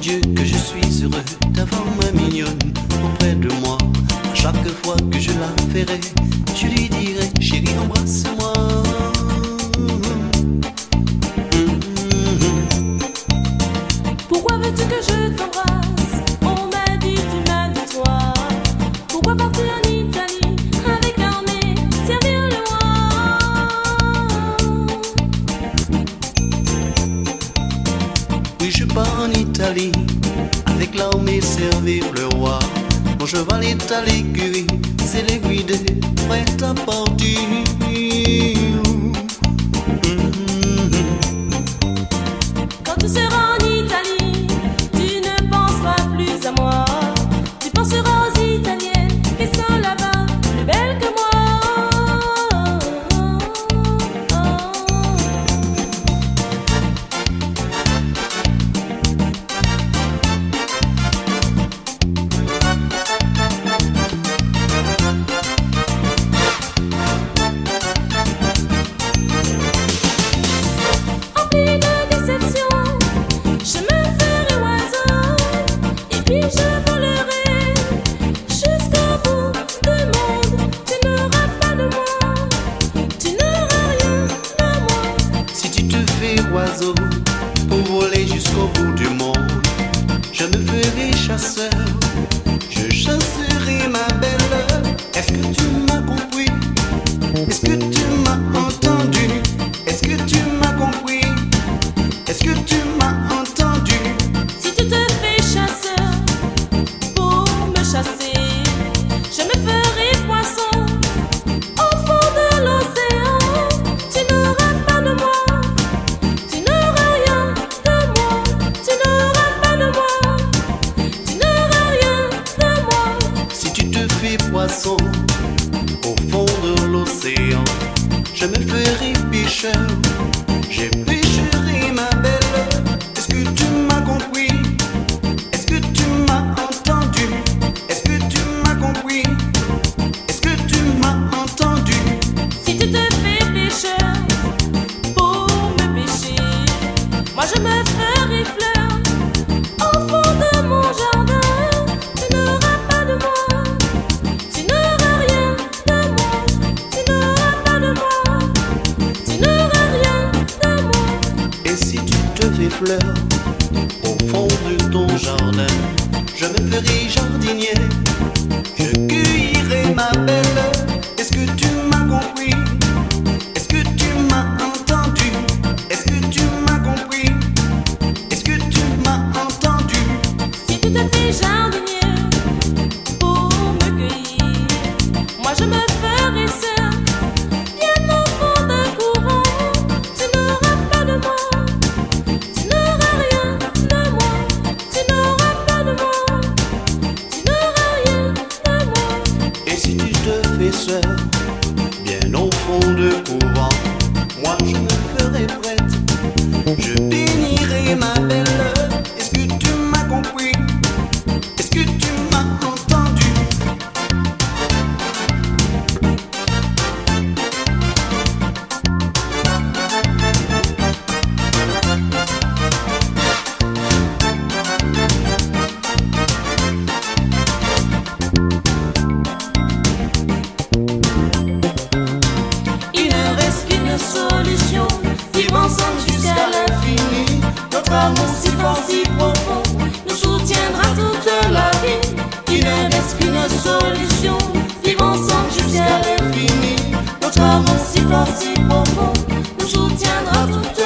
Dieu que je suis heureux d'avoir ma mignonne auprès de moi. À chaque fois que je la verrai, je lui dirai chérie embrasse-moi. Pourquoi veux-tu que je t'embrasse? On m'a dit, tu m'as dit toi. Pourquoi partir en Italie avec l'armée, servir le roi? Oui, je pars en Italie avec l'armée servir le roi. Mon cheval est à l'écurie, c'est l'aiguille prêt à partir. Quand tu seras en Italie, tu ne penseras plus à moi. Tu penseras aux Italiennes qui sont là-bas, plus belles que moi. Empli de déception, je me ferai oiseau et puis je volerai jusqu'au bout du monde. Tu n'auras pas de moi, tu n'auras rien de moi. Si tu te fais oiseau pour voler jusqu'au bout du monde, je me ferai chasseur, je chasserai ma belle. Est-ce que tu m'as compris? Est-ce que tu m'as entendu? Est-ce que tu m'as compris? Est-ce que tu m'as entendu? Si tu te fais chasseur pour me chasser, je me ferai poisson au fond de l'océan. Tu n'auras pas de moi, tu n'auras rien de moi. Tu n'auras pas de moi, tu n'auras rien de moi. Si tu te fais poisson au fond de l'océan, je me ferai pêcheur, je pêcherai ma belle. Est-ce que tu m'as compris? Est-ce que tu m'as entendu? Est-ce que tu m'as compris? Est-ce que tu m'as entendu? Si tu te fais pêcheur pour me pêcher, moi je me ferai fleur au fond de mon jardin. Tu n'auras pas de moi, tu n'auras rien de moi. Tu n'auras pas de moi, tu n'auras rien de moi. Et si tu te fais fleur au fond de ton jardin, je me ferai jardinier, je cueillerai ma belle. Est-ce que tu m'as compris? Est-ce que tu m'as entendu? Est-ce que tu m'as compris? Est-ce que tu m'as entendu? Si tu te fais jardinier pour me cueillir, moi je me ferai sœur, bien au fond d'un couvent. Tu n'auras pas de moi, tu n'auras rien de moi. Tu n'auras pas de moi, tu n'auras rien de moi. Et si tu te fais sœur, bien au fond de couvent, moi je me ferai prête, je bénirai ma belle. Est-ce que tu m'as compris? Est-ce que tu m'as entendu? Il ne reste qu'une solution, vivre ensemble jusqu'à l'infini. Notre amour si fort, si profond, nous soutiendra toute la vie. Il ne reste qu'une solution, vivre ensemble jusqu'à l'infini. Notre amour si fort, si profond, nous soutiendra toute